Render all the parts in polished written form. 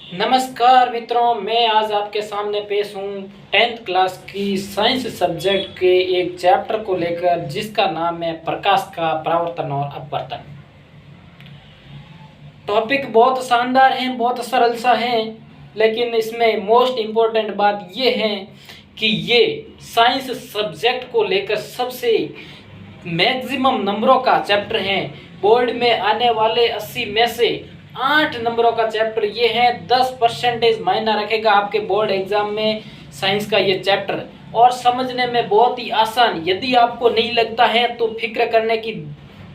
नमस्कार मित्रों, मैं आज आपके सामने पेश हूँ 10th क्लास की साइंस सब्जेक्ट के एक चैप्टर को लेकर जिसका नाम है प्रकाश का परावर्तन और अपवर्तन। टॉपिक बहुत शानदार है, बहुत सरल सा है, लेकिन इसमें मोस्ट इम्पोर्टेंट बात ये है कि ये साइंस सब्जेक्ट को लेकर सबसे मैक्सिमम नंबरों का चैप्टर है। बोर्ड में आने वाले 80 में से 8 नंबरों का चैप्टर ये है। 10% मायना रखेगा आपके बोर्ड एग्जाम में साइंस का ये चैप्टर, और समझने में बहुत ही आसान। यदि आपको नहीं लगता है तो फिक्र करने की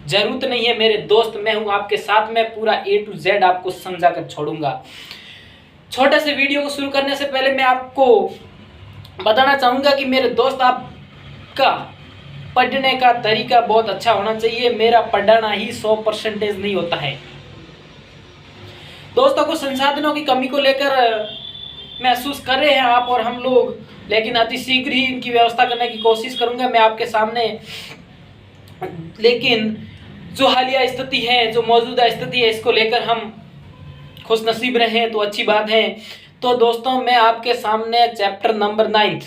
जरूरत नहीं है मेरे दोस्त, मैं हूं आपके साथ में, पूरा A to Z आपको समझा कर छोड़ूंगा। छोटे से वीडियो को शुरू करने से पहले मैं आपको बताना चाहूंगा कि मेरे दोस्त, आपका पढ़ने का तरीका बहुत अच्छा होना चाहिए। मेरा पढ़ना ही 100% नहीं होता है। दोस्तों को संसाधनों की कमी को लेकर महसूस कर रहे हैं आप और हम लोग, लेकिन अति शीघ्र ही इनकी व्यवस्था करने की कोशिश करूंगा मैं आपके सामने। लेकिन जो हालिया स्थिति है, जो मौजूदा स्थिति है, इसको लेकर हम खुशनसीब रहे तो अच्छी बात है। तो दोस्तों, मैं आपके सामने चैप्टर नंबर 9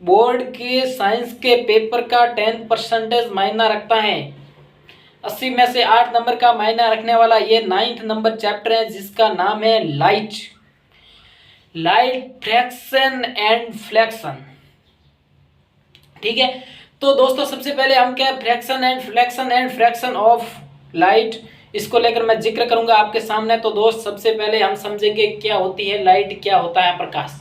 बोर्ड के साइंस के पेपर का 10% मायना रखता है। 80 में से 8 नंबर का मायना रखने वाला ये 9th नंबर चैप्टर है, जिसका नाम है लाइट फ्रैक्शन एंड फ्लैक्शन। ठीक है, तो दोस्तों सबसे पहले हम क्या fraction and fraction of light, इसको लेकर मैं जिक्र करूंगा आपके सामने। तो दोस्त, सबसे पहले हम समझेंगे क्या होती है लाइट, क्या होता है प्रकाश।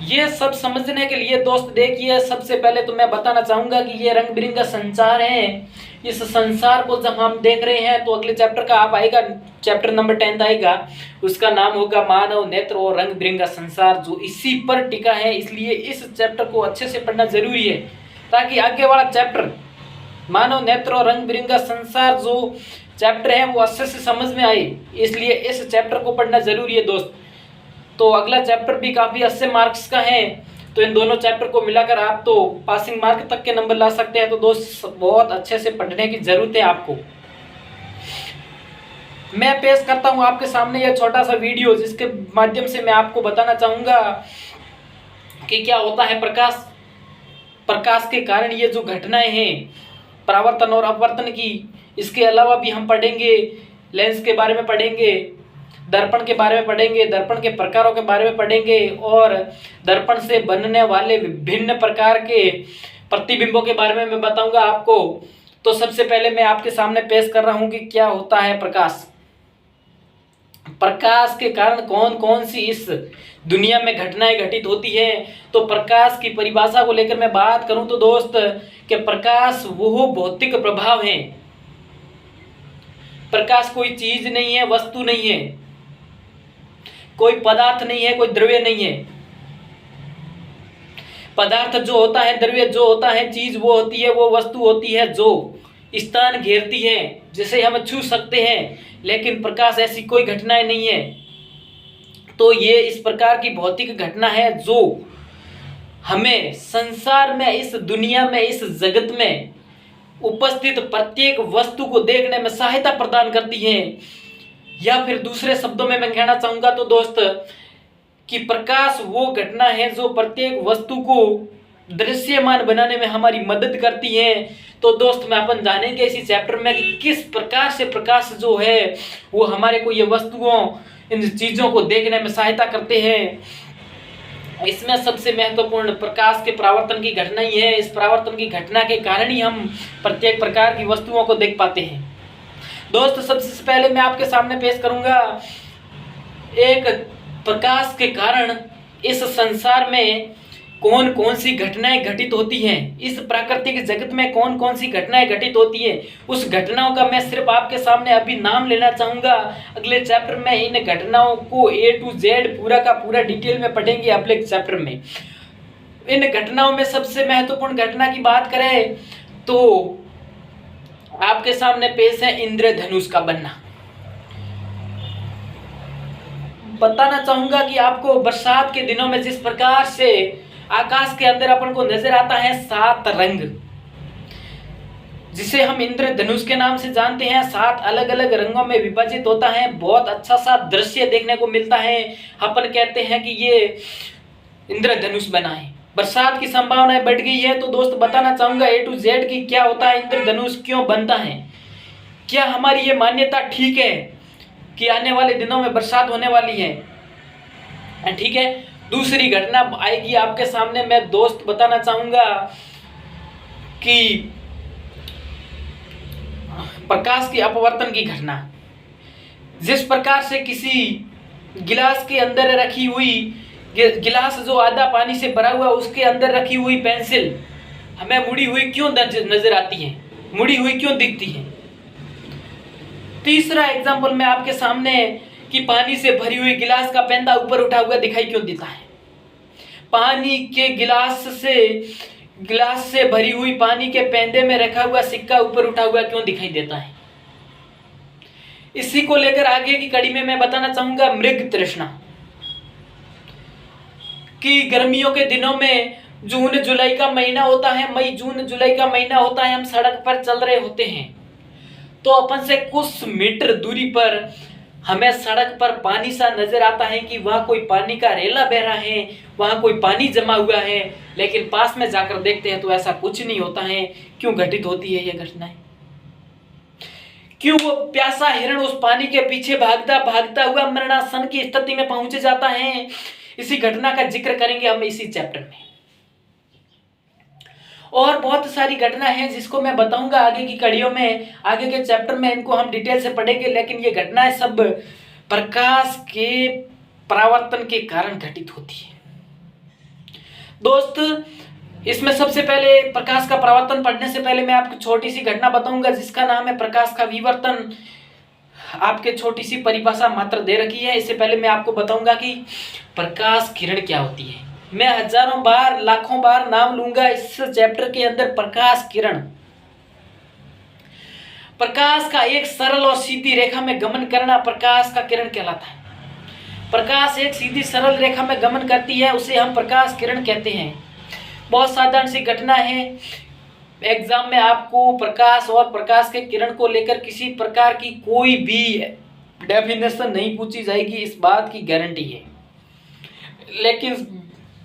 ये सब समझने के लिए दोस्त देखिए, सबसे पहले तो मैं बताना चाहूंगा कि ये रंग बिरंगा संसार है। इस संसार को जब हम देख रहे हैं तो अगले चैप्टर का आप आएगा, चैप्टर नंबर 10 आएगा, उसका नाम होगा मानव नेत्र और रंग बिरंगा संसार, जो इसी पर टिका है। इसलिए इस चैप्टर को अच्छे से पढ़ना जरूरी है, ताकि आगे वाला चैप्टर मानव नेत्र और रंग बिरंगा संसार जो चैप्टर है वो अच्छे से समझ में आए। इसलिए इस चैप्टर को पढ़ना जरूरी है दोस्त। तो अगला चैप्टर भी काफी अच्छे मार्क्स का है, तो इन दोनों चैप्टर को मिलाकर आप तो पासिंग मार्क तक के नंबर ला सकते हैं। तो दोस्त, बहुत अच्छे से पढ़ने की जरूरत है आपको। मैं पेश करता हूं आपके सामने यह छोटा सा वीडियो, जिसके माध्यम से मैं आपको बताना चाहूंगा कि क्या होता है प्रकाश। प्रकाश के कारण ये जो घटनाएं हैं परावर्तन और अपवर्तन की, इसके अलावा भी हम पढ़ेंगे लेंस के बारे में पढ़ेंगे, दर्पण के बारे में पढ़ेंगे, दर्पण के प्रकारों के बारे में पढ़ेंगे, और दर्पण से बनने वाले विभिन्न प्रकार के प्रतिबिंबों के बारे में मैं बताऊंगा आपको। तो सबसे पहले मैं आपके सामने पेश कर रहा हूं कि क्या होता है प्रकाश। प्रकाश के कारण कौन कौन सी इस दुनिया में घटनाएं घटित होती है। तो प्रकाश की परिभाषा को लेकर मैं बात करूं तो दोस्त, कि प्रकाश वो भौतिक प्रभाव है। प्रकाश कोई चीज नहीं है, वस्तु नहीं है, कोई पदार्थ नहीं है, कोई द्रव्य नहीं है। पदार्थ जो होता है, द्रव्य जो होता है, चीज वो होती है, वो वस्तु होती है जो स्थान घेरती है, जिसे हम छू सकते हैं। लेकिन प्रकाश ऐसी कोई घटनाएं नहीं है। तो ये इस प्रकार की भौतिक घटना है जो हमें संसार में, इस दुनिया में, इस जगत में उपस्थित प्रत्येक वस्तु को देखने में सहायता प्रदान करती है। या फिर दूसरे शब्दों में मैं कहना चाहूंगा तो दोस्त, कि प्रकाश वो घटना है जो प्रत्येक वस्तु को दृश्यमान बनाने में हमारी मदद करती है। तो दोस्त, मैं अपन जानेंगे इसी चैप्टर में कि किस प्रकार से प्रकाश जो है वो हमारे को ये वस्तुओं, इन चीजों को देखने में सहायता करते हैं। इसमें सबसे महत्वपूर्ण प्रकाश के परावर्तन की घटना ही है। इस परावर्तन की घटना के कारण ही हम प्रत्येक प्रकार की वस्तुओं को देख पाते हैं। दोस्त, सबसे पहले मैं आपके सामने पेश करूंगा एक प्रकाश के कारण इस संसार में कौन कौन सी घटनाएं घटित होती हैं, इस प्राकृतिक जगत में कौन कौन सी घटनाएं घटित होती हैं। उस घटनाओं का मैं सिर्फ आपके सामने अभी नाम लेना चाहूंगा। अगले चैप्टर में इन घटनाओं को A to Z पूरा का पूरा डिटेल में पढ़ेंगे अगले चैप्टर में। इन घटनाओं में सबसे महत्वपूर्ण घटना की बात करें तो आपके सामने पेश है इंद्रधनुष का बनना। बताना चाहूंगा कि आपको बरसात के दिनों में जिस प्रकार से आकाश के अंदर अपन को नजर आता है 7 रंग, जिसे हम इंद्रधनुष के नाम से जानते हैं, 7 अलग अलग रंगों में विभाजित होता है। बहुत अच्छा सा दृश्य देखने को मिलता है। अपन कहते हैं कि ये इंद्रधनुष बना है। बरसात की संभावनाएं बढ़ गई है। तो दोस्त बताना चाहूंगा A to Z की क्या होता है, इंद्रधनुष क्यों बनता है, क्या हमारी ये मान्यता ठीक है कि आने वाले दिनों में बरसात होने वाली है। ठीक है, दूसरी घटना आएगी आपके सामने। मैं दोस्त बताना चाहूंगा कि प्रकाश की अपवर्तन की घटना। जिस प्रकार से किसी गिलास के अंदर रखी हुई, गिलास जो आधा पानी से भरा हुआ, उसके अंदर रखी हुई पेंसिल हमें मुड़ी हुई क्यों नजर आती है, मुड़ी हुई क्यों दिखती है। तीसरा एग्जाम्पल मैं आपके सामने कि पानी से भरी हुई गिलास का पेंदा ऊपर उठा हुआ दिखाई क्यों देता है। पानी के गिलास से भरी हुई पानी के पेंदे में रखा हुआ सिक्का ऊपर उठा हुआ क्यों दिखाई देता है। इसी को लेकर आगे की कड़ी में मैं बताना चाहूंगा मृग तृष्णा, कि गर्मियों के दिनों में जून जुलाई का महीना होता है, मई जून जुलाई का महीना होता है, हम सड़क पर चल रहे होते हैं तो अपन से कुछ मीटर दूरी पर हमें सड़क पर पानी सा नजर आता है कि वहां कोई पानी का रेला बह रहा है, वहां कोई पानी जमा हुआ है। लेकिन पास में जाकर देखते हैं तो ऐसा कुछ नहीं होता है। क्यों घटित होती है ये घटनाएं? क्यों वो प्यासा हिरण उस पानी के पीछे भागता भागता हुआ मरणासन की स्थिति में पहुंच जाता है? इसी घटना का जिक्र करेंगे हम इसी चैप्टर में। और बहुत सारी घटना है जिसको मैं बताऊंगा आगे की कड़ियों में, आगे के चैप्टर में इनको हम डिटेल से पढ़ेंगे। लेकिन ये घटनाएं सब प्रकाश के परावर्तन के कारण घटित होती है। दोस्त, इसमें सबसे पहले प्रकाश का परावर्तन पढ़ने से पहले मैं आपको छोटी सी घटना बताऊंगा जिसका नाम है प्रकाश का विवर्तन। आपके छोटी सी परिभाषा मात्र दे रखी है। इससे पहले मैं आपको बताऊंगा कि प्रकाश किरण क्या होती है। मैं हजारों बार लाखों बार नाम लूंगा इस चैप्टर के अंदर। प्रकाश किरण, प्रकाश का एक सरल और सीधी रेखा में गमन करना प्रकाश का किरण कहलाता है। प्रकाश एक सीधी सरल रेखा में गमन करती है, उसे हम प्रकाश किरण कहते हैं। बहुत साधारण सी घटना है। एग्जाम में आपको प्रकाश और प्रकाश के किरण को लेकर किसी प्रकार की कोई भी डेफिनेशन नहीं पूछी जाएगी, इस बात की गारंटी है। लेकिन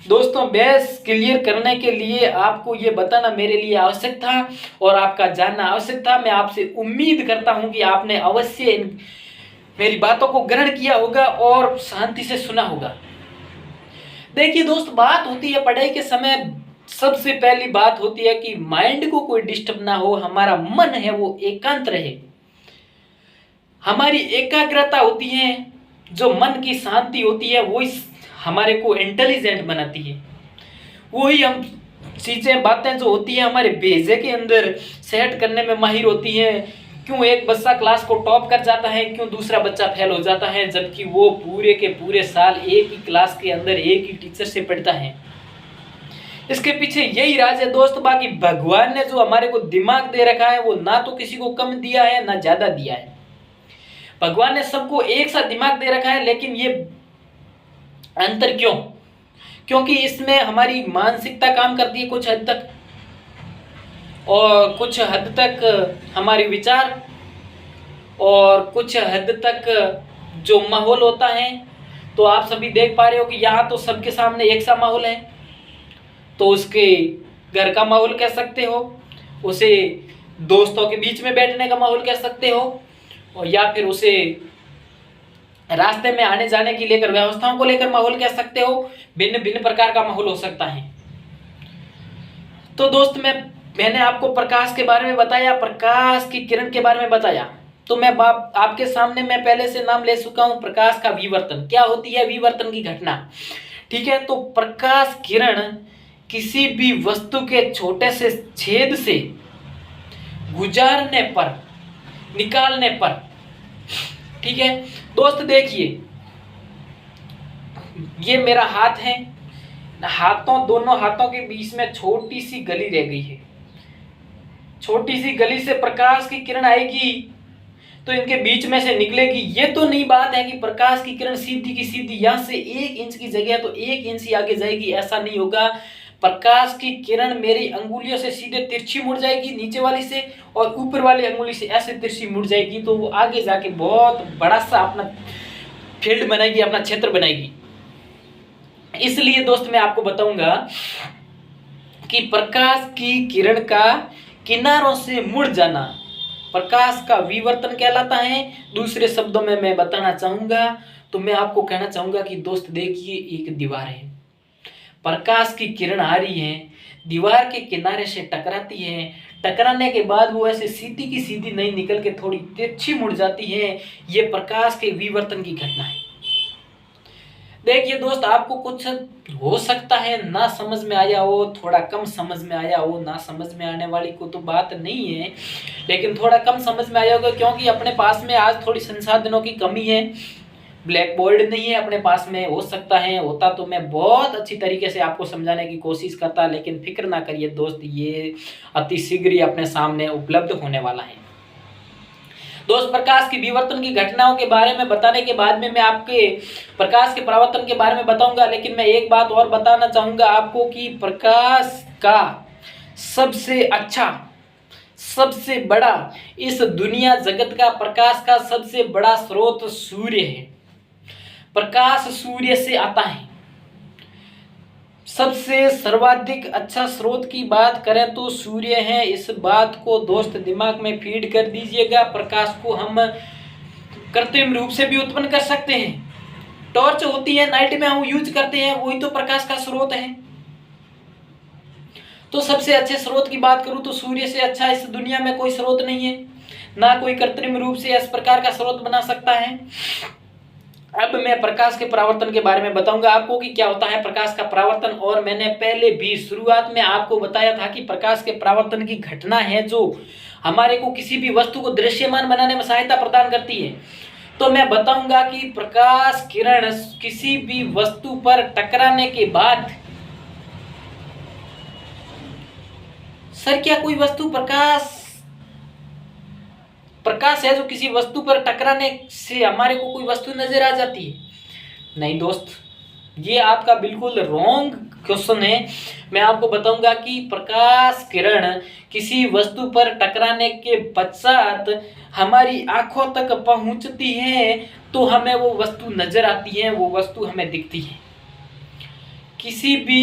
दोस्तों, बेस क्लियर करने के लिए आपको ये बताना मेरे लिए आवश्यक था और आपका जानना आवश्यक था। मैं आपसे उम्मीद करता हूं कि आपने अवश्य मेरी बातों को ग्रहण किया होगा और शांति से सुना होगा। देखिए दोस्त, बात होती है पढ़ाई के समय, सबसे पहली बात होती है कि माइंड को कोई डिस्टर्ब ना हो, हमारा मन है वो एकांत रहे, हमारी एकाग्रता होती है, जो मन की शांति होती है वो हमारे को इंटेलिजेंट बनाती है। वही हम चीजें बातें जो होती हैं हमारे भेजे के अंदर सेट करने में माहिर होती हैं। क्यों एक बच्चा क्लास को टॉप कर जाता है, क्यों दूसरा बच्चा फेल हो जाता है, जबकि वो पूरे के पूरे साल एक ही क्लास के अंदर एक ही टीचर से पढ़ता है। इसके पीछे यही राज है दोस्त। बाकी भगवान ने जो हमारे को दिमाग दे रखा है वो ना तो किसी को कम दिया है ना ज्यादा दिया है। भगवान ने सबको एक सा दिमाग दे रखा है, लेकिन ये अंतर क्यों? क्योंकि इसमें हमारी मानसिकता काम करती है कुछ हद तक, और कुछ हद तक हमारे विचार, और कुछ हद तक जो माहौल होता है। तो आप सभी देख पा रहे हो कि यहाँ तो सबके सामने एक सा माहौल है, तो उसके घर का माहौल कह सकते हो, उसे दोस्तों के बीच में बैठने का माहौल कह सकते हो, और या फिर उसे रास्ते में आने जाने की लेकर व्यवस्थाओं को लेकर माहौल कह सकते हो। भिन्न भिन्न प्रकार का माहौल हो सकता है। तो दोस्त, मैंने आपको प्रकाश के बारे में बताया, प्रकाश की किरण के बारे में बताया। तो मैं आपके सामने मैं पहले से नाम ले चुका हूं प्रकाश का विवर्तन। क्या होती है विवर्तन की घटना? ठीक है, तो प्रकाश किरण किसी भी वस्तु के छोटे से छेद से गुजारने पर, निकालने पर, ठीक है दोस्त, देखिए ये मेरा हाथ है, दोनों हाथों के बीच में छोटी सी गली रह गई है। छोटी सी गली से प्रकाश की किरण आएगी तो इनके बीच में से निकलेगी। ये तो नहीं बात है कि प्रकाश की किरण सीधी की सीधी यहाँ से 1 इंच की जगह तो 1 इंच ही आगे जाएगी, ऐसा नहीं होगा। प्रकाश की किरण मेरी अंगुलियों से सीधे तिरछी मुड़ जाएगी नीचे वाली से, और ऊपर वाली अंगुली से ऐसे तिरछी मुड़ जाएगी, तो वो आगे जाके बहुत बड़ा सा अपना फील्ड बनाएगी, अपना क्षेत्र बनाएगी। इसलिए दोस्त मैं आपको बताऊंगा कि प्रकाश की किरण का किनारों से मुड़ जाना प्रकाश का विवर्तन कहलाता है। दूसरे शब्दों में मैं बताना चाहूंगा तो मैं आपको कहना चाहूंगा कि दोस्त देखिए, एक दीवार है, प्रकाश की किरण आ रही है, दीवार के किनारे से टकराती है, टकराने के बाद वो ऐसे सीधी की सीधी नहीं निकल के थोड़ी तिरछी मुड़ जाती है। ये प्रकाश के विवर्तन की घटना है। देखिए दोस्त, आपको कुछ हो सकता है ना समझ में आया हो, थोड़ा कम समझ में आया हो, ना समझ में आने वाली को तो बात नहीं है, लेकिन थोड़ा कम समझ में आया होगा क्योंकि अपने पास में आज थोड़ी संसाधनों की कमी है, ब्लैक बोर्ड नहीं है अपने पास में। हो सकता है होता तो मैं बहुत अच्छी तरीके से आपको समझाने की कोशिश करता, लेकिन फिक्र ना करिए दोस्त, ये अति शीघ्र ही अपने सामने उपलब्ध होने वाला है। दोस्त, प्रकाश की विवर्तन की घटनाओं के बारे में बताने के बाद में मैं आपके प्रकाश के परावर्तन के बारे में बताऊंगा, लेकिन मैं एक बात और बताना चाहूंगा आपको कि प्रकाश का सबसे अच्छा, सबसे बड़ा, इस दुनिया जगत का प्रकाश का सबसे बड़ा स्रोत सूर्य है। प्रकाश सूर्य से आता है। सबसे सर्वाधिक अच्छा स्रोत की बात करें तो सूर्य है। इस बात को दोस्त दिमाग में फीड कर दीजिएगा। प्रकाश को हम कृत्रिम रूप से भी उत्पन्न कर सकते हैं। टॉर्च होती है, नाइट में हम यूज करते हैं, वही तो प्रकाश का स्रोत है। तो सबसे अच्छे स्रोत की बात करूं तो सूर्य से अच्छा इस दुनिया में कोई स्रोत नहीं है, ना कोई कृत्रिम रूप से इस प्रकार का स्रोत बना सकता है। अब मैं प्रकाश के परावर्तन के बारे में बताऊंगा आपको कि क्या होता है प्रकाश का परावर्तन। और मैंने पहले भी शुरुआत में आपको बताया था कि प्रकाश के परावर्तन की घटना है जो हमारे को किसी भी वस्तु को दृश्यमान बनाने में सहायता प्रदान करती है। तो मैं बताऊंगा कि प्रकाश किरण किसी भी वस्तु पर टकराने के बाद, सर क्या कोई वस्तु प्रकाश है जो किसी वस्तु पर टकराने से हमारे को कोई वस्तु नजर आ जाती है? नहीं दोस्त, ये आपका बिल्कुल रॉन्ग क्वेश्चन है। मैं आपको बताऊंगा कि प्रकाश किरण किसी वस्तु पर टकराने के पश्चात हमारी आंखों तक पहुंचती है तो हमें वो वस्तु नजर आती है, वो वस्तु हमें दिखती है। किसी भी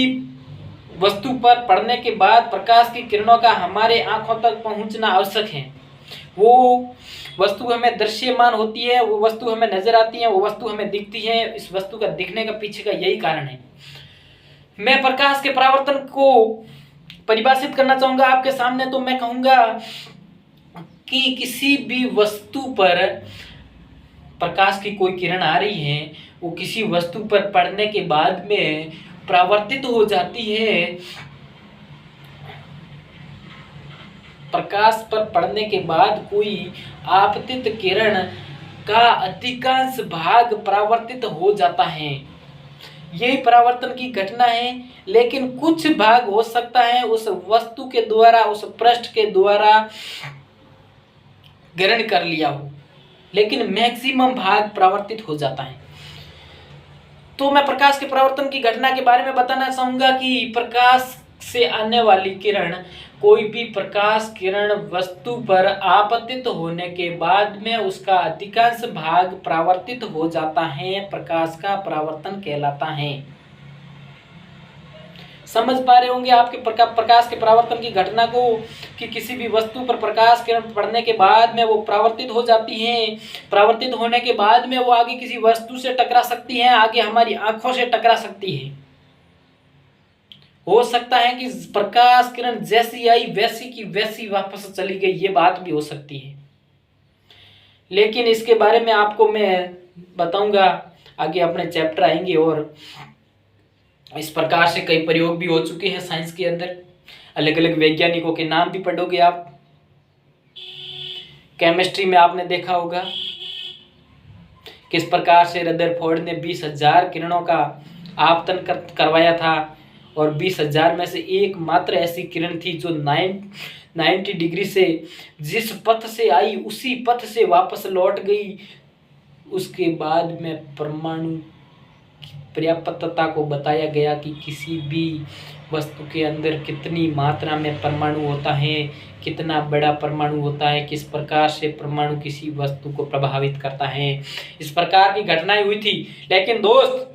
वस्तु पर पड़ने के बाद प्रकाश की किरणों का हमारे आंखों तक पहुंचना आवश्यक है। वो वस्तु हमें दृश्यमान होती है, वो वस्तु हमें नजर आती है, वो वस्तु हमें दिखती है। इस वस्तु का दिखने का पीछे का यही कारण है। मैं प्रकाश के परावर्तन को परिभाषित करना चाहूंगा आपके सामने। तो मैं कहूंगा कि किसी भी वस्तु पर प्रकाश की कोई किरण आ रही है, वो किसी वस्तु पर पड़ने के बाद में परावर्तित हो जाती है। प्रकाश पर पड़ने के बाद कोई आपतित किरण का अधिकांश भाग परावर्तित हो जाता है। यही परावर्तन की घटना है। लेकिन कुछ भाग हो सकता है उस वस्तु के द्वारा, उस पृष्ठ के द्वारा ग्रहण कर लिया हो, लेकिन मैक्सिमम भाग परावर्तित हो जाता है। तो मैं प्रकाश के परावर्तन की घटना के बारे में बताना चाहूंगा कि प्रकाश से आने वाली किरण, कोई भी प्रकाश किरण वस्तु पर आपतित होने के बाद में उसका अधिकांश भाग परावर्तित हो जाता है, प्रकाश का परावर्तन कहलाता है। समझ पा रहे होंगे आपके प्रकाश के परावर्तन की घटना को कि किसी भी वस्तु पर प्रकाश किरण पड़ने के बाद में वो परावर्तित हो जाती हैं। परावर्तित होने के बाद में वो आगे किसी वस्तु से टकरा सकती हैं, आगे हमारी आंखों से टकरा सकती है। हो सकता है कि प्रकाश किरण जैसी आई वैसी की वैसी वापस चली गई, ये बात भी हो सकती है। लेकिन इसके बारे में आपको मैं बताऊंगा, आगे अपने चैप्टर आएंगे और इस प्रकार से कई प्रयोग भी हो चुके हैं साइंस के अंदर। अलग अलग वैज्ञानिकों के नाम भी पढ़ोगे आप। केमिस्ट्री में आपने देखा होगा किस प्रकार से रदरफोर्ड ने 20,000 किरणों का आपतन करवाया था, और 20,000 में से एकमात्र ऐसी किरण थी जो 90 डिग्री से जिस पथ से आई उसी पथ से वापस लौट गई। उसके बाद में परमाणु पर्याप्तता को बताया गया कि किसी भी वस्तु के अंदर कितनी मात्रा में परमाणु होता है, कितना बड़ा परमाणु होता है, किस प्रकार से परमाणु किसी वस्तु को प्रभावित करता है। इस प्रकार की घटनाएं हुई थी। लेकिन दोस्त,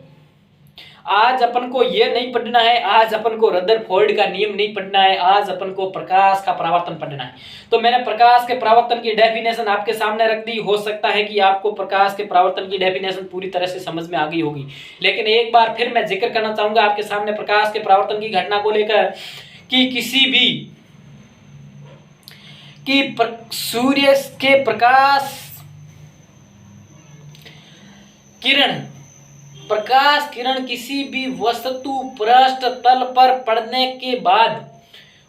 आज अपन को ये नहीं पढ़ना है, आज अपन को रदरफोर्ड का नियम नहीं पढ़ना है, आज अपन को प्रकाश का परावर्तन पढ़ना है। तो मैंने प्रकाश के परावर्तन की डेफिनेशन आपके सामने रख दी। हो सकता है कि आपको प्रकाश के परावर्तन की डेफिनेशन पूरी तरह से समझ में आ गई होगी, लेकिन एक बार फिर मैं जिक्र करना चाहूंगा आपके सामने प्रकाश के परावर्तन की घटना को लेकर कि किसी भी सूर्य के प्रकाश किरण किसी भी वस्तु पृष्ठ तल पर पड़ने के बाद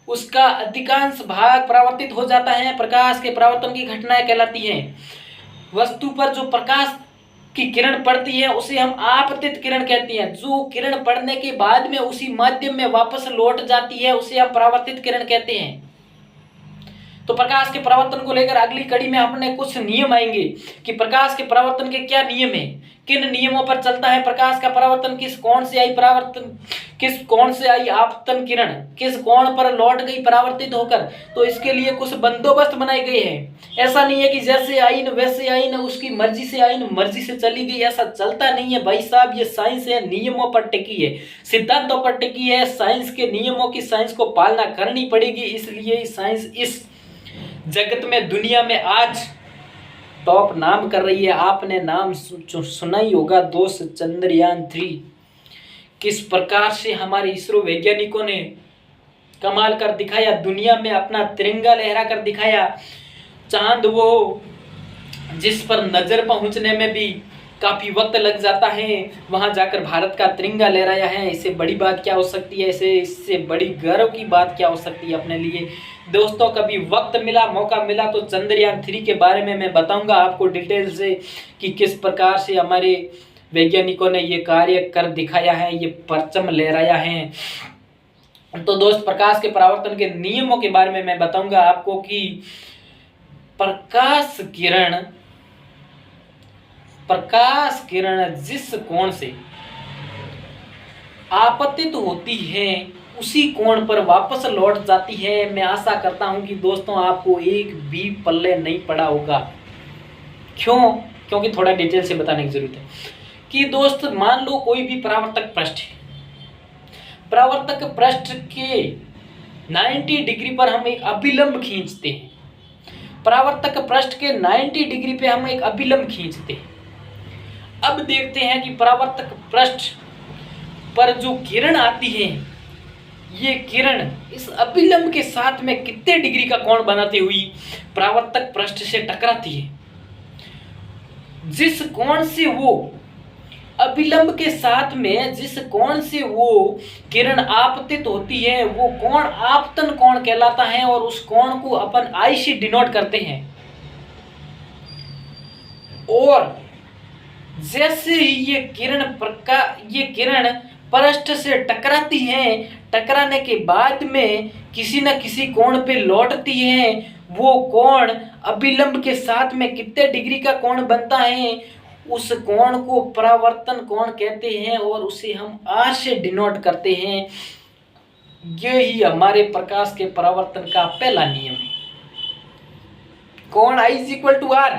उसका अधिकांश भाग परावर्तित हो जाता है। प्रकाश के परावर्तन की घटनाएं कहलाती हैं। वस्तु पर जो प्रकाश की किरण पड़ती है उसे हम आपतित किरण कहते हैं। जो किरण पड़ने के बाद में उसी माध्यम में वापस लौट जाती है उसे हम परावर्तित किरण कहते हैं। तो प्रकाश के परावर्तन को लेकर अगली कड़ी में अपने कुछ नियम आएंगे कि प्रकाश के परावर्तन के क्या नियम है, किन नियमों पर चलता है प्रकाश का परावर्तन, किस कोण से आई आपतन किरण, किस कोण पर लौट गई परावर्तित होकर। तो इसके लिए कुछ बंदोबस्त बनाए गए हैं। ऐसा नहीं है कि जैसे आई न वैसे आई न, उसकी मर्जी से आई न मर्जी से चली गई, ऐसा चलता नहीं है भाई साहब। ये साइंस है, नियमों पर टिकी है, सिद्धांतों पर टिकी है। साइंस के नियमों की साइंस को पालना करनी पड़ेगी। इसलिए साइंस इस जगत में, दुनिया में आज टॉप नाम कर रही है। आपने नाम सुना ही होगा दोस्त, चंद्रयान 3। किस प्रकार से हमारे इसरो वैज्ञानिकों ने कमाल कर दिखाया, दुनिया में अपना तिरंगा लहरा कर दिखाया। चांद वो जिस पर नजर पहुंचने में भी काफी वक्त लग जाता है, वहां जाकर भारत का तिरंगा लहराया है। इससे बड़ी बात क्या हो सकती है, इससे बड़ी गर्व की बात क्या हो सकती है अपने लिए। दोस्तों, कभी वक्त मिला, मौका मिला तो चंद्रयान 3 के बारे में मैं बताऊंगा आपको डिटेल से कि किस प्रकार से हमारे वैज्ञानिकों ने ये कार्य कर दिखाया है, ये परचम लहराया है। तो दोस्त, प्रकाश के परावर्तन के नियमों के बारे में मैं बताऊंगा आपको कि प्रकाश किरण जिस कोण से आपतित होती है उसी कोण पर वापस लौट जाती है। मैं आशा करता हूं कि दोस्तों आपको एक भी पल्ले नहीं पड़ा होगा। क्यों? क्योंकि थोड़ा डिटेल से बताने की जरूरत है कि दोस्त, मान लो कोई भी परावर्तक पृष्ठ है। परावर्तक पृष्ठ के 90 डिग्री पर हम एक अभिलंब खींचते हैं। परावर्तक पृष्ठ के 90 डिग्री पे हम एक अभिलंब खींचते हैं। अब देखते हैं कि परावर्तक पृष्ठ पर जो किरण आती है, ये किरण इस अभिलंब के साथ में कितने डिग्री का कोण बनाती हुई परावर्तक पृष्ठ से टकराती है। जिस कोण से वो अभिलंब के साथ में जिस कोण से वो किरण आपतित होती है वो कोण आपतन कोण कहलाता है और उस कोण को अपन आई से डिनोट करते हैं। और जैसे ही ये किरण पृष्ठ से टकराती है, टकराने के बाद में किसी न किसी कोण पे लौटती है। वो कोण अभिलंब के साथ में कितने डिग्री का कोण बनता है, उस कोण को परावर्तन कोण कहते हैं और उसे हम आर से डिनोट करते हैं। यही हमारे प्रकाश के परावर्तन का पहला नियम है। कोण I is equal to r,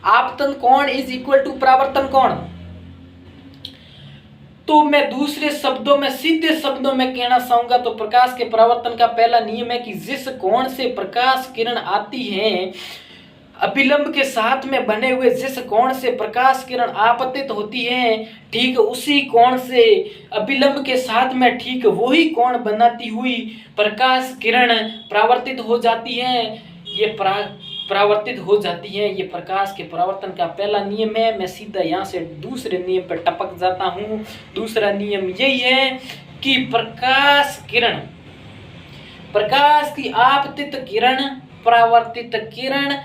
आपतन कोण इज इक्वल टू परावर्तन कोण। तो मैं दूसरे शब्दों में, सीधे शब्दों में कहना चाहूंगा तो प्रकाश के परावर्तन का पहला नियम है कि जिस कोण से प्रकाश किरण आती है, अभिलंब के साथ में बने हुए जिस कोण से प्रकाश किरण आपतित होती है, ठीक उसी कोण से अभिलंब के साथ में ठीक वही कोण बनाती हुई प्रकाश किरण परावर्तित हो जाती है। ये परावर्तित हो जाती है। ये प्रकाश के परावर्तन का पहला नियम है। मैं सीधा यहाँ से दूसरे नियम पर टपक जाता हूँ। दूसरा नियम यही है कि प्रकाश की आपतित किरण, परावर्तित किरण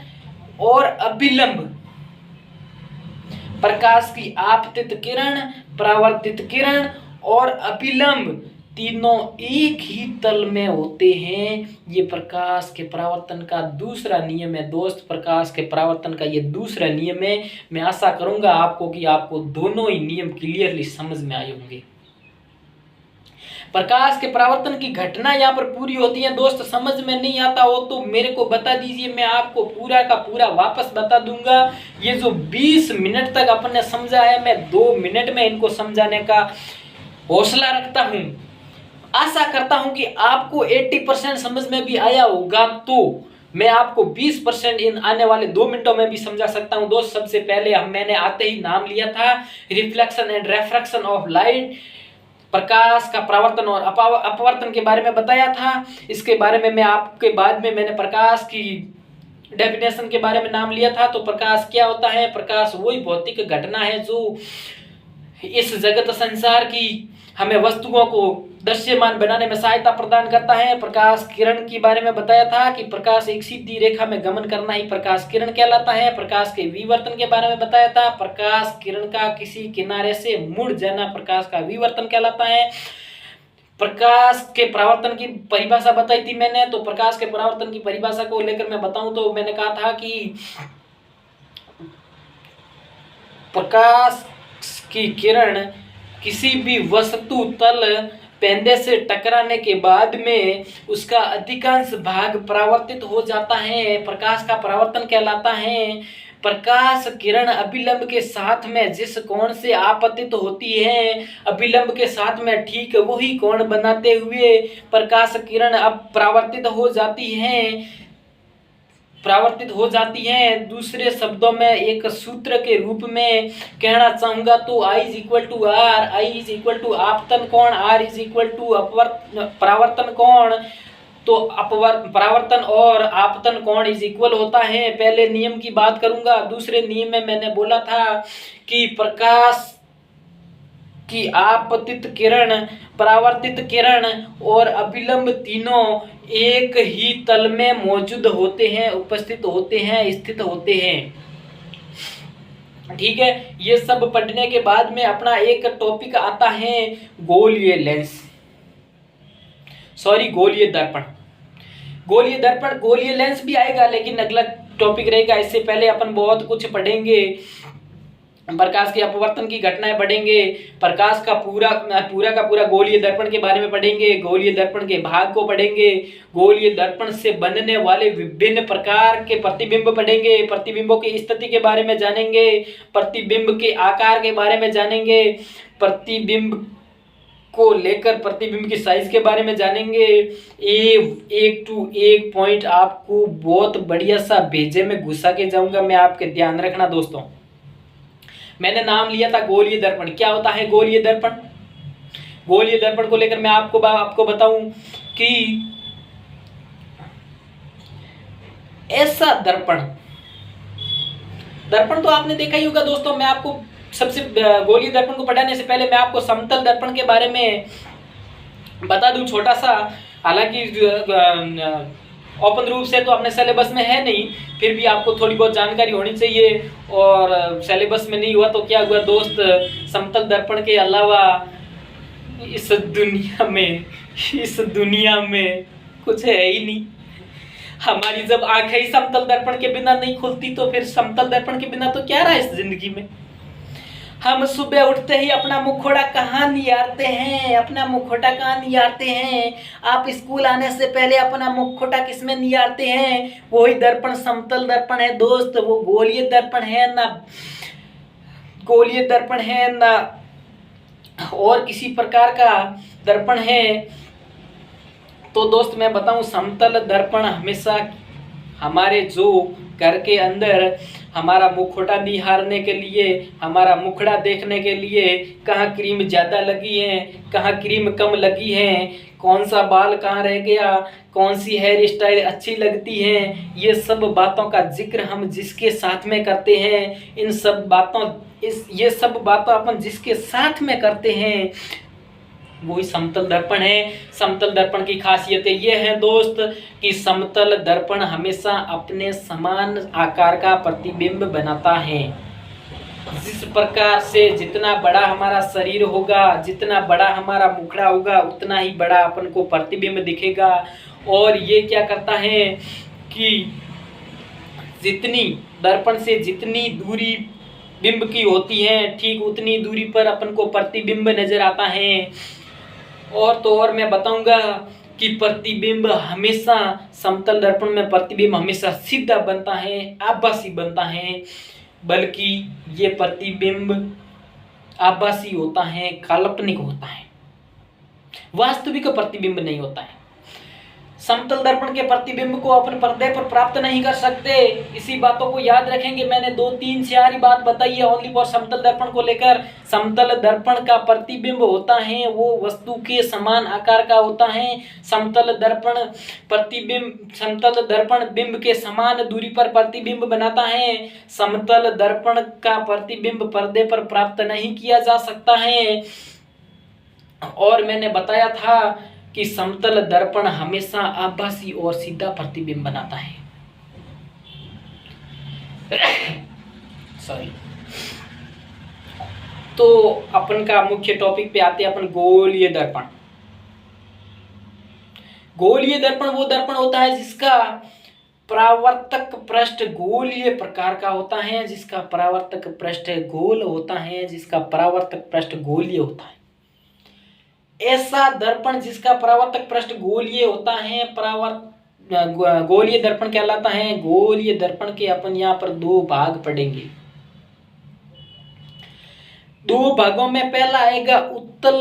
और अभिलंब, प्रकाश की आपतित किरण, परावर्तित किरण और अभिलंब तीनों एक ही तल में होते हैं। ये प्रकाश के परावर्तन का दूसरा नियम है दोस्त, प्रकाश के परावर्तन का ये दूसरा नियम है। मैं आशा करूंगा आपको कि आपको दोनों ही नियम क्लियरली समझ में आए होंगे। प्रकाश के परावर्तन की घटना यहाँ पर पूरी होती है दोस्त। समझ में नहीं आता हो तो मेरे को बता दीजिए, मैं आपको पूरा का पूरा वापस बता दूंगा। ये जो 20 मिनट तक अपने समझा है, मैं 2 मिनट में इनको समझाने का हौसला रखता हूँ। आशा करता हूँ कि आपको 80% समझ में भी आया होगा, तो मैं आपको 20% इन आने वाले 2 मिनटों में भी समझा सकता हूँ दोस्त। सबसे पहले मैंने आते ही नाम लिया था रिफ्लेक्शन एंड रेफ्रैक्शन ऑफ लाइट, प्रकाश का परावर्तन और अपवर्तन के बारे में बताया था। इसके बारे में मैं आपके बाद में मैंने प्रकाश की डेफिनेशन के बारे में नाम लिया था। तो प्रकाश क्या होता है? प्रकाश वही भौतिक घटना है जो इस जगत संसार की हमें वस्तुओं को दृश्यमान बनाने में सहायता प्रदान करता है। प्रकाश किरण के बारे में बताया था कि प्रकाश एक सीधी रेखा में गमन करना ही प्रकाश किरण कहलाता है। प्रकाश के विवर्तन के बारे में बताया था, प्रकाश किरण का किसी किनारे से मुड़ जाना प्रकाश का विवर्तन कहलाता है। प्रकाश के परावर्तन की परिभाषा बताई थी मैंने। तो प्रकाश के परावर्तन की परिभाषा को लेकर मैं बताऊं तो मैंने कहा था कि प्रकाश की किरण किसी भी वस्तु तल पेंदे से टकराने के बाद में उसका अधिकांश भाग परावर्तित हो जाता है, प्रकाश का परावर्तन कहलाता है। प्रकाश किरण अभिलंब के साथ में जिस कोण से आपतित होती है, अभिलंब के साथ में ठीक वही कोण बनाते हुए प्रकाश किरण अब परावर्तित हो जाती हैं। दूसरे शब्दों में एक सूत्र के रूप में कहना चाहूँगा तो I is equal to r, I is equal to आपतन कोण, R इज इक्वल टू परावर्तन कोण। तो परावर्तन और आपतन कोण इज इक्वल होता है। पहले नियम की बात करूँगा। दूसरे नियम में मैंने बोला था कि प्रकाश की आपतित किरण, परावर्तित किरण और अभिलंब तीनों एक ही तल में मौजूद होते हैं, उपस्थित होते हैं, स्थित होते हैं। ठीक है, ये सब पढ़ने के बाद में अपना एक टॉपिक आता है गोलीय दर्पण। गोलीय लेंस भी आएगा, लेकिन अगला टॉपिक रहेगा। इससे पहले अपन बहुत कुछ पढ़ेंगे। प्रकाश के अपवर्तन की घटनाएं पढ़ेंगे, प्रकाश का पूरा गोलीय दर्पण के बारे में पढ़ेंगे, गोलीय दर्पण के भाग को पढ़ेंगे, गोलीय दर्पण से बनने वाले विभिन्न प्रकार के प्रतिबिंब पढ़ेंगे, प्रतिबिंबों की स्थिति के बारे में जानेंगे, प्रतिबिंब के आकार के बारे में जानेंगे, प्रतिबिंब को लेकर प्रतिबिंब की साइज के बारे में जानेंगे। एक टू एक पॉइंट आपको बहुत बढ़िया सा भेजे में घुसा के जाऊंगा मैं, आपके ध्यान रखना दोस्तों। मैंने नाम लिया था गोलीय दर्पण। क्या होता है गोलीय दर्पण? गोलीय दर्पण को लेकर मैं आपको बताऊं कि ऐसा दर्पण तो आपने देखा ही होगा दोस्तों। मैं आपको सबसे गोलीय दर्पण को पढ़ाने से पहले मैं आपको समतल दर्पण के बारे में बता दूं छोटा सा। हालांकि ओपन रूप से तो अपने सिलेबस में है नहीं, फिर भी आपको थोड़ी बहुत जानकारी होनी चाहिए। और सिलेबस में नहीं हुआ तो क्या हुआ दोस्त, समतल दर्पण के अलावा इस दुनिया में कुछ है ही नहीं। हमारी जब आंखें ही समतल दर्पण के बिना नहीं खुलती तो फिर समतल दर्पण के बिना तो क्या रहा इस जिंदगी में। हम सुबह उठते ही अपना मुखौटा कहाँ निहारते हैं? आप स्कूल आने से पहले अपना मुखौटा किसमें निहारते हैं? वही दर्पण समतल दर्पण है दोस्त। वो गोलीय दर्पण है ना और किसी प्रकार का दर्पण है। तो दोस्त मैं बताऊं, समतल दर्पण हमेशा हमारे जो घर के अंदर हमारा मुखौटा निहारने के लिए, हमारा मुखड़ा देखने के लिए, कहाँ क्रीम ज़्यादा लगी है, कहाँ क्रीम कम लगी है, कौन सा बाल कहाँ रह गया, कौन सी हेयर स्टाइल अच्छी लगती है, ये सब बातों का जिक्र हम जिसके साथ में करते हैं, ये सब बातों अपन जिसके साथ में करते हैं वही समतल दर्पण है। समतल दर्पण की खासियतें ये हैं दोस्त कि समतल दर्पण हमेशा अपने समान आकार का प्रतिबिंब बनाता है। जिस प्रकार से जितना बड़ा हमारा शरीर होगा, जितना बड़ा हमारा मुखड़ा होगा, उतना ही बड़ा अपन को प्रतिबिंब दिखेगा। और ये क्या करता है कि जितनी दर्पण से जितनी दूरी बिंब की होती है, ठीक उतनी दूरी पर अपन को प्रतिबिंब नजर आता है। और तो और मैं बताऊंगा कि प्रतिबिंब हमेशा समतल दर्पण में प्रतिबिंब हमेशा सीधा बनता है, आभासी बनता है, बल्कि ये प्रतिबिंब आभासी होता है, काल्पनिक होता है, वास्तविक प्रतिबिंब नहीं होता है। समतल दर्पण के प्रतिबिंब को अपन पर्दे पर प्राप्त नहीं कर सकते। इसी बातों को याद रखेंगे। मैंने 2-3-4 ही बात बताई है ओनली फॉर समतल दर्पण को लेकर। समतल दर्पण का प्रतिबिंब होता है वो वस्तु के समान आकार का होता है। समतल दर्पण बिंब के समान दूरी पर प्रतिबिंब बनाता है। समतल दर्पण का प्रतिबिंब पर्दे पर प्राप्त नहीं किया जा सकता है। और मैंने बताया था कि समतल दर्पण हमेशा आभासी और सीधा प्रतिबिंब बनाता है। सॉरी। तो अपन का मुख्य टॉपिक पे आते हैं अपन, गोलीय दर्पण। गोलीय दर्पण वो दर्पण होता है जिसका परावर्तक पृष्ठ गोलीय प्रकार का होता है, जिसका परावर्तक पृष्ठ गोल होता है, जिसका परावर्तक पृष्ठ गोलीय होता है। ऐसा दर्पण जिसका परावर्तक पृष्ठ गोलीय होता है गोलीय दर्पण कहलाता है। गोलीय दर्पण के अपन यहाँ पर 2 भाग पढ़ेंगे। 2 भागों में पहला आएगा उत्तल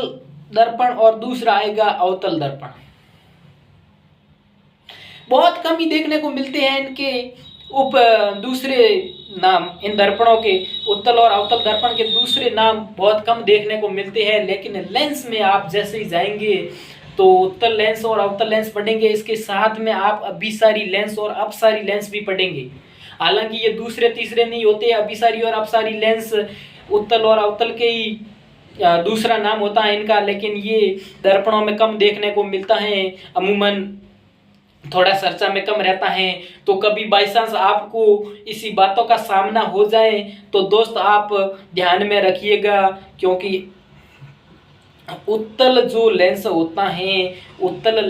दर्पण और दूसरा आएगा अवतल दर्पण। बहुत कम ही देखने को मिलते हैं इनके दूसरे नाम। इन दर्पणों के उत्तल और अवतल दर्पण के दूसरे नाम बहुत कम देखने को मिलते हैं। लेकिन लेंस में आप जैसे ही जाएंगे तो उत्तल लेंस और अवतल लेंस पढ़ेंगे, इसके साथ में आप अभिसारी लेंस और अपसारी लेंस भी पढ़ेंगे। हालांकि ये दूसरे तीसरे नहीं होते, अभिसारी और अपसारी लेंस उत्तल और अवतल के ही दूसरा नाम होता है इनका। लेकिन ये दर्पणों में कम देखने को मिलता है, अमूमन थोड़ा चर्चा में कम रहता है। तो कभी बाई चांस आपको इसी बातों का सामना हो जाए तो दोस्त आप ध्यान में रखिएगा, क्योंकि उत्तल जो लेंस होता है, उत्तल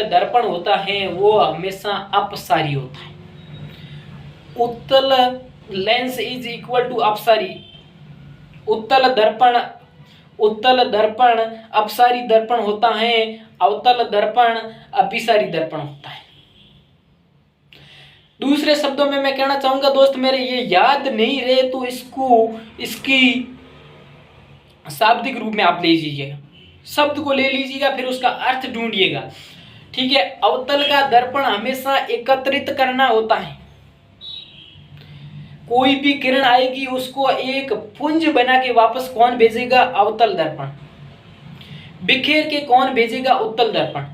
दर्पण होता है वो हमेशा अपसारी होता है। उत्तल लेंस इज इक्वल टू अपसारी। उत्तल दर्पण अपसारी दर्पण होता है, अवतल दर्पण अभिसारी दर्पण होता है। दूसरे शब्दों में मैं कहना चाहूंगा दोस्त मेरे, ये याद नहीं रहे तो इसकी शाब्दिक रूप में आप ले लीजिएगा, शब्द को ले लीजिएगा, फिर उसका अर्थ ढूंढिएगा। ठीक है। अवतल का दर्पण हमेशा एकत्रित करना होता है। कोई भी किरण आएगी उसको एक पुंज बना के वापस कौन भेजेगा? अवतल दर्पण। बिखेर के कौन भेजेगा? उत्तल दर्पण।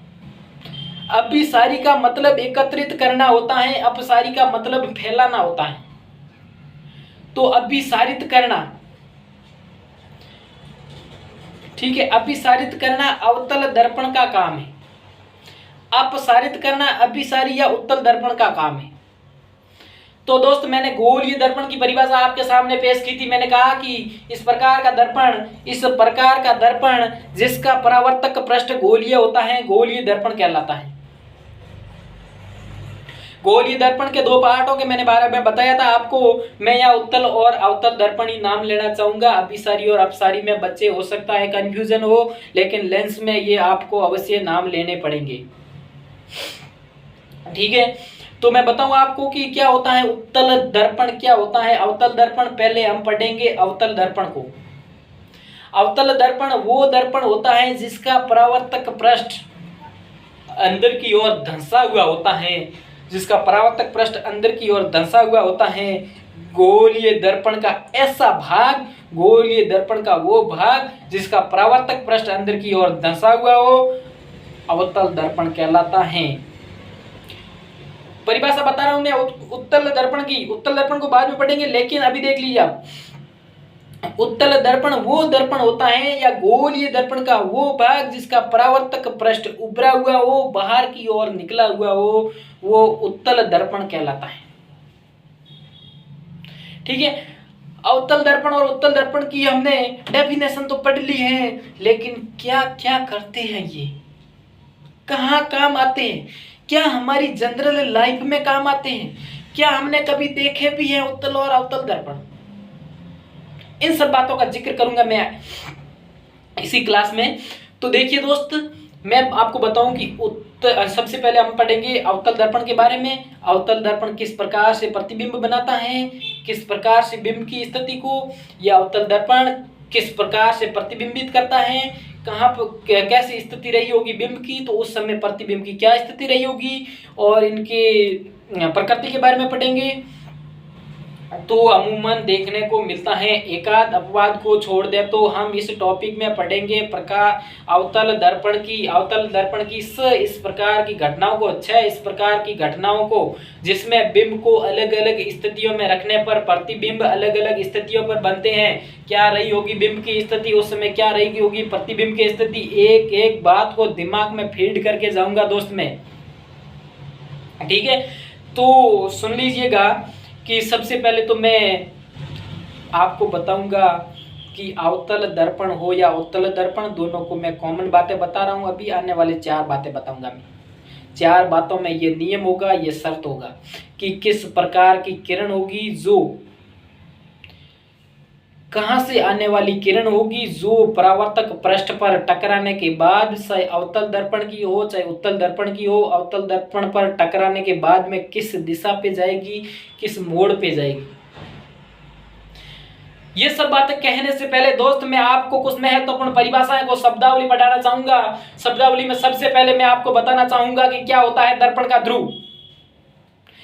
अभिसारी का मतलब एकत्रित करना होता है, अपसारी का मतलब फैलाना होता है। तो अभिसारित करना, ठीक है, अभिसारित करना अवतल दर्पण का काम है। अपसारित करना अभिसारी या उत्तल दर्पण का काम है। तो दोस्त मैंने गोलीय दर्पण की परिभाषा आपके सामने पेश की थी। मैंने कहा कि इस प्रकार का दर्पण जिसका परावर्तक पृष्ठ गोलीय होता है, गोलीय दर्पण कहलाता है। गोलीय दर्पण के 2 पार्टों के मैंने बारे में बताया था आपको। मैं यहाँ उत्तल और अवतल दर्पण ही नाम लेना चाहूंगा। अभिसारी और अपसारी में बच्चे हो सकता है कंफ्यूजन हो, लेकिन लेंस में ये आपको अवश्य नाम लेने पड़ेंगे। ठीक है। तो मैं बताऊं आपको कि क्या होता है उत्तल दर्पण, क्या होता है अवतल दर्पण। पहले हम पढ़ेंगे अवतल दर्पण को। अवतल दर्पण वो दर्पण होता है जिसका परावर्तक पृष्ठ अंदर की ओर धंसा हुआ होता है, जिसका परावर्तक पृष्ठ अंदर की ओर धंसा हुआ होता है। गोलीय दर्पण का ऐसा भाग, गोलीय दर्पण का वो भाग जिसका परावर्तक पृष्ठ अंदर की ओर धंसा हुआ हो, अवतल दर्पण कहलाता है। परिभाषा बता रहा हूं मैं उत्तल दर्पण की। उत्तल दर्पण को बाद में पढ़ेंगे, लेकिन अभी देख लीजिए आप। उत्तल दर्पण वो दर्पण होता है या गोलीय दर्पण का वो भाग जिसका परावर्तक पृष्ठ उभरा हुआ हो, बाहर की ओर निकला हुआ हो, वो उत्तल दर्पण कहलाता है। ठीक है। अवतल दर्पण और उत्तल दर्पण की हमने डेफिनेशन तो पढ़ ली है, लेकिन क्या क्या करते हैं ये, कहाँ काम आते हैं, क्या हमारी जनरल लाइफ में काम आते हैं, क्या हमने कभी देखे भी हैं उत्तल और अवतल दर्पण? इन सब बातों का जिक्र करूंगा मैं इसी क्लास में। तो देखिए दोस्त, मैं आपको बताऊं कि सबसे पहले हम पढ़ेंगे अवतल दर्पण के बारे में। अवतल दर्पण किस प्रकार से प्रतिबिंब बनाता है, किस प्रकार से बिंब की स्थिति को यह अवतल दर्पण किस प्रकार से प्रतिबिंबित करता है, कहाँ पर कैसी स्थिति रही होगी बिंब की, तो उस समय प्रतिबिंब की क्या स्थिति रही होगी, और इनके प्रकृति के बारे में पढ़ेंगे। तो अमूमन देखने को मिलता है, एकाध अपवाद को छोड़ दे तो हम इस टॉपिक में पढ़ेंगे प्रकार अवतल दर्पण की इस प्रकार की घटनाओं को, इस प्रकार की घटनाओं को जिसमें बिंब को अलग अलग स्थितियों में रखने पर प्रतिबिंब अलग अलग स्थितियों पर बनते हैं। क्या रही होगी बिंब की स्थिति उस समय, क्या रही होगी प्रतिबिंब की स्थिति, एक एक बात को दिमाग में फीड करके जाऊंगा दोस्त में, ठीक है। तो सुन लीजिएगा कि सबसे पहले तो मैं आपको बताऊंगा कि अवतल दर्पण हो या उत्तल दर्पण, दोनों को मैं कॉमन बातें बता रहा हूं। अभी आने वाले 4 बातें बताऊंगा मैं। 4 बातों में ये नियम होगा, ये शर्त होगा कि किस प्रकार की किरण होगी, जो कहां से आने वाली किरण होगी, जो परावर्तक पृष्ठ पर टकराने के बाद, चाहे अवतल दर्पण की हो चाहे उत्तल दर्पण की हो, अवतल दर्पण पर टकराने के बाद में किस दिशा पे जाएगी, किस मोड़ पे जाएगी। ये सब बातें कहने से पहले दोस्त मैं आपको कुछ महत्वपूर्ण परिभाषाएं को शब्दावली पढ़ाना चाहूंगा। शब्दावली में सबसे पहले मैं आपको बताना चाहूंगा कि क्या होता है दर्पण का ध्रुव।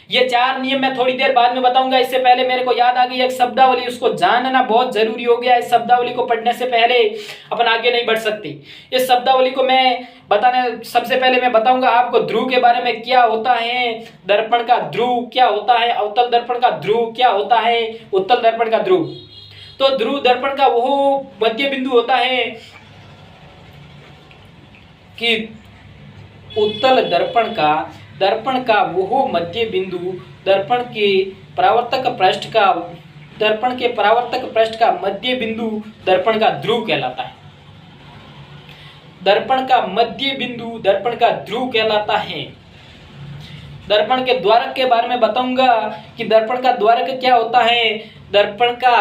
ये 4 नियम मैं थोड़ी देर बाद में बताऊंगा। इससे पहले मेरे को याद आ गई एक शब्दावली, उसको जानना बहुत जरूरी हो गया। इस शब्दावली को पढ़ने से पहले अपन आगे नहीं बढ़ सकते। इस शब्दावली को मैं बताने सबसे पहले मैं बताऊंगा आपको ध्रुव के बारे में, क्या होता है दर्पण का ध्रुव, क्या होता है अवतल दर्पण का ध्रुव, क्या होता है उत्तल दर्पण का ध्रुव। तो ध्रुव दर्पण का वो मध्य बिंदु होता है कि उत्तल दर्पण का वो मध्य बिंदु दर्पण के परावर्तक पृष्ठ का मध्य बिंदु दर्पण का ध्रुव कहलाता है। दर्पण का मध्य बिंदु दर्पण का ध्रुव कहलाता है। दर्पण के द्वारक के बारे में बताऊंगा कि दर्पण का द्वारक क्या होता है। दर्पण का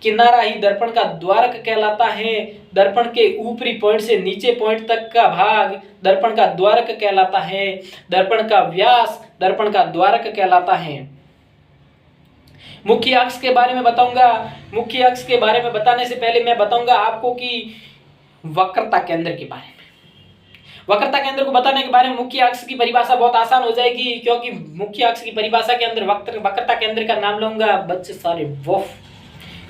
किनारा ही दर्पण का द्वारक कहलाता है। दर्पण के ऊपरी पॉइंट से नीचे पॉइंट तक का भाग दर्पण का द्वारक कहलाता है। दर्पण का व्यास दर्पण का द्वारक कहलाता है। मुख्य अक्ष के बारे में बताऊंगा। मुख्य अक्ष के बारे में बताने से पहले मैं बताऊंगा आपको कि वक्रता केंद्र के बारे में। वक्रता केंद्र को बताने के बारे में मुख्य अक्ष की परिभाषा बहुत आसान हो जाएगी, क्योंकि मुख्य अक्ष की परिभाषा के अंदर वक्रता केंद्र का नाम लूंगा बच्चे सारे वफ।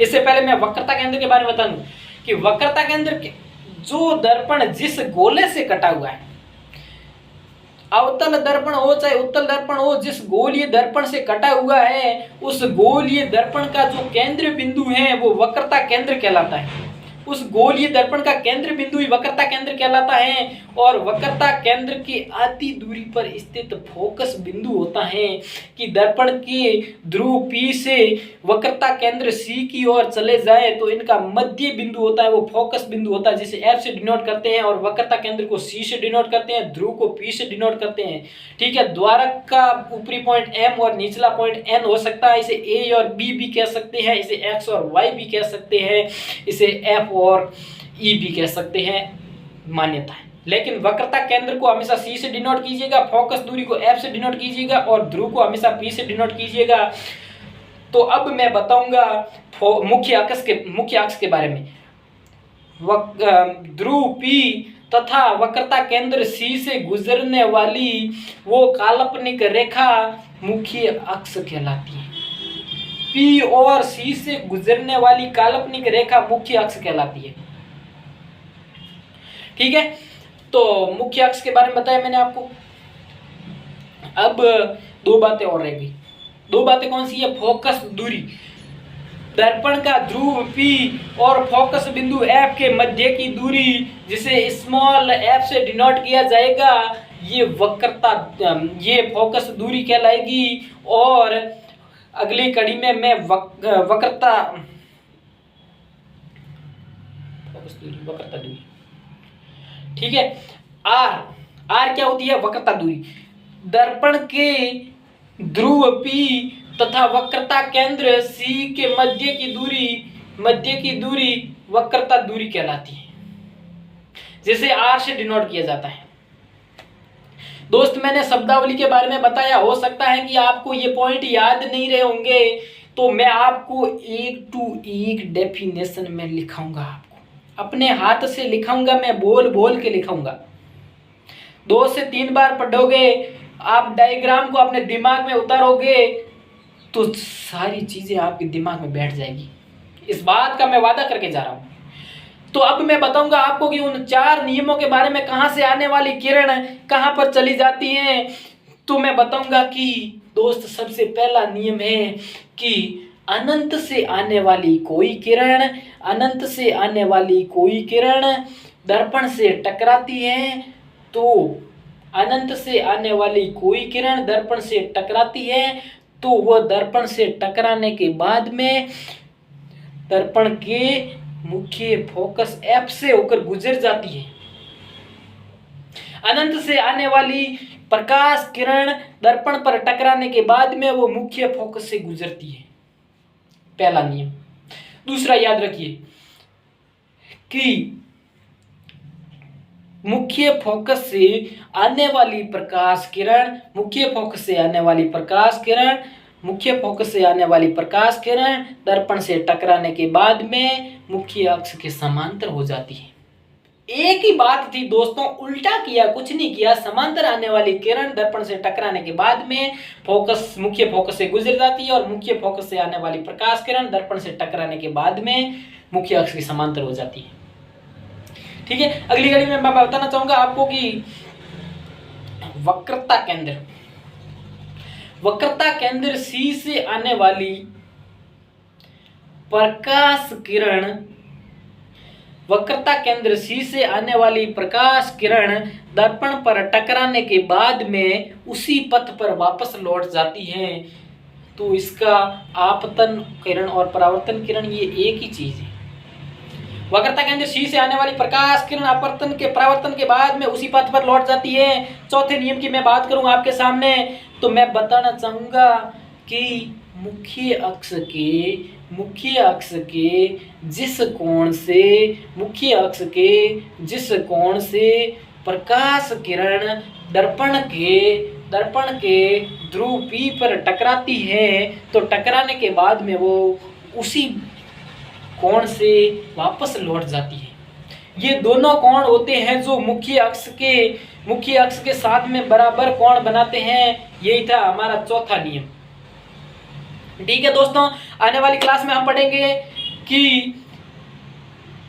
इससे पहले मैं वक्रता केंद्र के बारे में बताऊं कि वक्रता केंद्र के जो दर्पण जिस गोले से कटा हुआ है, अवतल दर्पण हो चाहे उत्तल दर्पण हो, जिस गोलीय दर्पण से कटा हुआ है उस गोलीय दर्पण का जो केंद्र बिंदु है वो वक्रता केंद्र कहलाता है। उस गोलीय दर्पण का केंद्र बिंदु ही वक्रता केंद्र कहलाता है। और वक्रता केंद्र की आधी दूरी पर स्थित फोकस बिंदु होता है कि दर्पण के ध्रुव P से वक्रता केंद्र C की ओर चले जाए तो इनका मध्य बिंदु होता है, वो फोकस बिंदु होता है, जिसे F से डिनोट करते हैं, और वक्रता केंद्र को C से डिनोट करते हैं, ध्रुव को P से डिनोट करते हैं। ठीक है, द्वारक का ऊपरी पॉइंट M और निचला पॉइंट N हो सकता है। इसे A और B भी कह सकते हैं, इसे X और Y भी कह सकते हैं, इसे F और E भी कह सकते हैं, मान्यता है। लेकिन वक्रता केंद्र को हमेशा C से डिनोट कीजिएगा, फोकस दूरी को F से डिनोट कीजिएगा और ध्रुव को हमेशा P से डिनोट कीजिएगा। तो अब मैं बताऊंगा मुख्य अक्ष के बारे में। ध्रुव P तथा वक्रता केंद्र C से गुजरने वाली वो काल्पनिक रेखा मुख्य अक्ष कहलाती है। P और C से गुजरने वाली काल्पनिक रेखा मुख्य अक्ष कहलाती है। ठीक है, तो मुख्य अक्ष के बारे में बताया मैंने आपको। अब 2 बातें और रहेगी। 2 बातें कौन सी है? फोकस दूरी, दर्पण का ध्रुव P और फोकस बिंदु F के मध्य की दूरी, जिसे स्मॉल f से डिनोट किया जाएगा, ये फोकस दूरी कहलाएगी। और अगली कड़ी में मैं वक्रता फोकस दूरी, वक्रता दूरी। ठीक है। आर, आर क्या होती है? वक्रता दूरी। दर्पण के ध्रुव P तथा वक्रता केंद्र C के मध्य की दूरी वक्रता दूरी कहलाती है, जिसे R से डिनोट किया जाता है। दोस्त मैंने शब्दावली के बारे में बताया, हो सकता है कि आपको ये पॉइंट याद नहीं रहे होंगे, तो मैं आपको एक टू एक डेफिनेशन में लिखाऊंगा, आपको अपने हाथ से लिखाऊंगा, मैं बोल बोल के लिखाऊंगा। 2 से 3 बार पढ़ोगे, आप डायग्राम को अपने दिमाग में उतारोगे तो सारी चीजें आपके दिमाग में बैठ जाएगी। इस बात का मैं वादा करके जा रहा हूं। तो अब मैं बताऊंगा आपको कि उन 4 नियमों के बारे में, कहां से आने वाली किरण कहां पर चली जाती है। तो मैं बताऊंगा कि दोस्त सबसे पहला नियम है कि अनंत से आने वाली कोई किरण, अनंत से आने वाली कोई किरण दर्पण से टकराती है, तो अनंत से आने वाली कोई किरण दर्पण से टकराती है तो वह दर्पण से टकराने के बाद में दर्पण के मुख्य फोकस F से होकर गुजर जाती है। अनंत से आने वाली प्रकाश किरण दर्पण पर टकराने के बाद में वो मुख्य फोकस से गुजरती है, पहला नियम। दूसरा याद रखिए कि मुख्य फोकस से आने वाली प्रकाश किरण, मुख्य फोकस से आने वाली प्रकाश किरण, मुख्य फोकस से आने वाली प्रकाश किरण दर्पण से टकराने के बाद में मुख्य अक्ष के समांतर हो जाती है। एक ही बात थी दोस्तों, उल्टा किया, कुछ नहीं किया। समांतर आने वाली किरण दर्पण से टकराने के बाद में फोकस, मुख्य फोकस से गुजर जाती है, और मुख्य फोकस से आने वाली प्रकाश किरण दर्पण से टकराने के बाद में मुख्य अक्ष के समांतर हो जाती है। ठीक है। अगली घड़ी में मैं बताना चाहूंगा आपको कि वक्रता केंद्र, वक्रता केंद्र C से आने वाली प्रकाश किरण, वक्रता केंद्र C से आने वाली प्रकाश किरण दर्पण पर टकराने के बाद में उसी पथ पर वापस लौट जाती है। तो इसका आपतन किरण और परावर्तन किरण ये एक ही चीज है। वक्रता केंद्र C से आने वाली प्रकाश किरण अपवर्तन के परावर्तन के बाद में उसी पथ पर लौट जाती है। चौथे नियम की मैं बात करूं आपके सामने, तो मैं बताना चाहूंगा कि मुख्य अक्ष के जिस कोण से प्रकाश किरण दर्पण के ध्रुव P पर टकराती है, तो टकराने के बाद में वो उसी कोण से वापस लौट जाती है। ये दोनों कोण होते हैं जो मुख्य अक्ष के साथ में बराबर कोण बनाते हैं। यही था हमारा चौथा नियम। ठीक है दोस्तों, आने वाली क्लास में हम पढ़ेंगे कि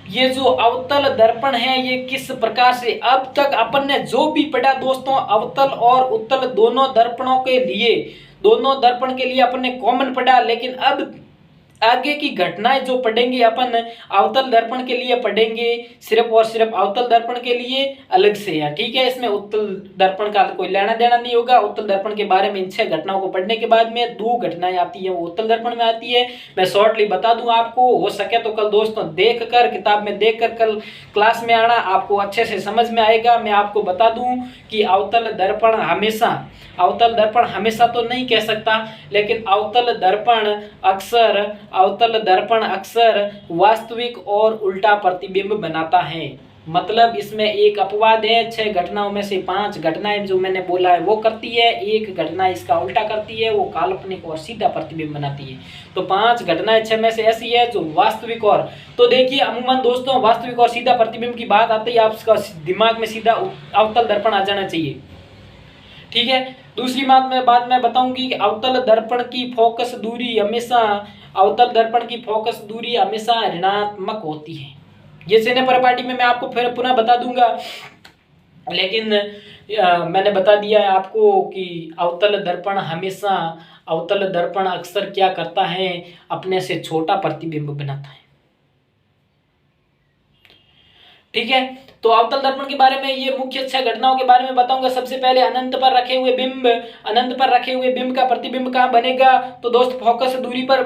ये जो अवतल दर्पण है ये किस प्रकार से, अब तक अपन ने जो भी पढ़ा दोस्तों, अवतल और उत्तल दोनों दर्पण के लिए अपन ने कॉमन पढ़ा। लेकिन अब आगे की घटनाएं जो पढ़ेंगे अपन अवतल दर्पण के लिए पढ़ेंगे, सिर्फ और सिर्फ अवतल दर्पण के लिए अलग से है। ठीक है, इसमें उत्तल दर्पण का कोई लेना देना नहीं होगा। उत्तल दर्पण के बारे में इन 6 घटनाओं को पढ़ने के बाद में 2 घटनाएं आती है, वो उत्तल दर्पण में आती है। मैं शॉर्टली बता दूं आपको, हो सके तो कल दोस्तों देखकर, किताब में देखकर कल क्लास में आना, आपको अच्छे से समझ में आएगा। मैं आपको बता दूं कि अवतल दर्पण हमेशा तो नहीं कह सकता, लेकिन अवतल दर्पण अक्सर वास्तविक और उल्टा प्रतिबिंब बनाता है। मतलब इसमें एक अपवाद है, 6 घटनाओं में से 5 घटनाएं जो मैंने बोला है वो करती है, एक घटना इसका उल्टा करती है, वो काल्पनिक और सीधा प्रतिबिंब बनाती है। तो 5 घटनाएं 6 में से ऐसी है जो वास्तविक और, तो देखिए अमूमन दोस्तों वास्तविक और सीधा प्रतिबिंब की बात आती है, आपका दिमाग में सीधा अवतल दर्पण आ जाना चाहिए। ठीक है। दूसरी बात मैं बताऊंगी कि अवतल दर्पण की फोकस दूरी हमेशा ऋणात्मक होती है। ये सीने परिपाटी में मैं आपको फिर पुनः बता दूंगा, लेकिन मैंने बता दिया है आपको कि अवतल दर्पण अक्सर क्या करता है, अपने से छोटा प्रतिबिंब बनाता है। ठीक है। तो अवतल दर्पण के बारे में ये मुख्य 6 घटनाओं के बारे में बताऊंगा। सबसे पहले अनंत पर रखे हुए बिंब, अनंत पर रखे हुए बिंब का प्रतिबिंब कहाँ बनेगा, तो दोस्त फोकस दूरी पर,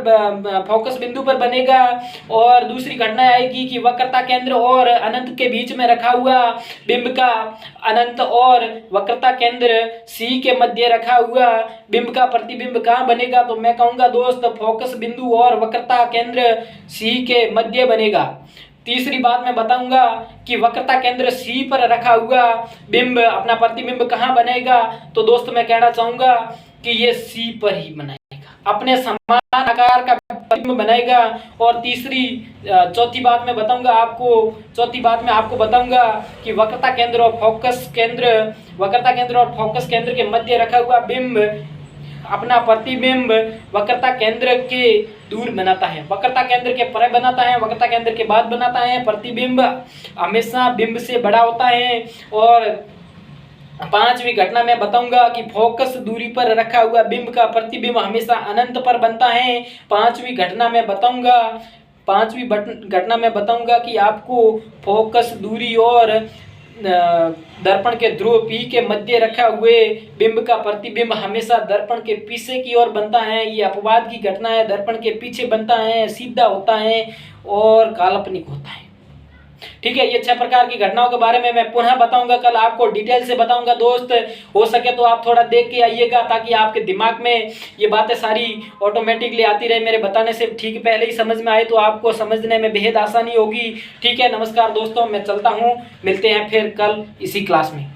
फोकस बिंदु पर बनेगा। और दूसरी घटना आएगी कि वक्रता केंद्र और अनंत के बीच में रखा हुआ बिंब का, अनंत और वक्रता केंद्र सी के मध्य रखा हुआ बिंब का प्रतिबिंब कहाँ बनेगा, तो मैं कहूँगा दोस्त फोकस बिंदु और वक्रता केंद्र सी के मध्य बनेगा। तीसरी बात मैं बताऊंगा कि वक्रता केंद्र सी पर रखा हुआ बिंब अपना प्रतिबिंब कहाँ बनेगा, तो दोस्त मैं कहना चाहूंगा कि ये सी पर ही बनाएगा, अपने समान आकार का प्रतिबिंब बनाएगा। और चौथी बात मैं आपको बताऊंगा कि वक्रता केंद्र और फोकस केंद्र के मध्य रखा हुआ बिंब अपना प्रतिबिंब वक्रता केंद्र के दूर बनाता है, वक्रता केंद्र के परे बनाता है, वक्रता केंद्र के बाद बनाता है। प्रतिबिंब हमेशा बिंब से बड़ा होता है। और पांचवी घटना में बताऊंगा कि फोकस दूरी पर रखा हुआ बिंब का प्रतिबिंब हमेशा अनंत पर बनता है। पांचवी घटना में बताऊंगा कि आपको फोकस दूरी और दर्पण के ध्रुव P के मध्य रखा हुए बिंब का प्रतिबिंब हमेशा दर्पण के पीछे की ओर बनता है। ये अपवाद की घटना है, दर्पण के पीछे बनता है, सीधा होता है और काल्पनिक होता है। ठीक है, ये 6 प्रकार की घटनाओं के बारे में मैं पुनः बताऊंगा, कल आपको डिटेल से बताऊंगा दोस्त। हो सके तो आप थोड़ा देख के आइएगा ताकि आपके दिमाग में ये बातें सारी ऑटोमेटिकली आती रहे। मेरे बताने से ठीक पहले ही समझ में आए तो आपको समझने में बेहद आसानी होगी। ठीक है, नमस्कार दोस्तों, मैं चलता हूँ, मिलते हैं फिर कल इसी क्लास में।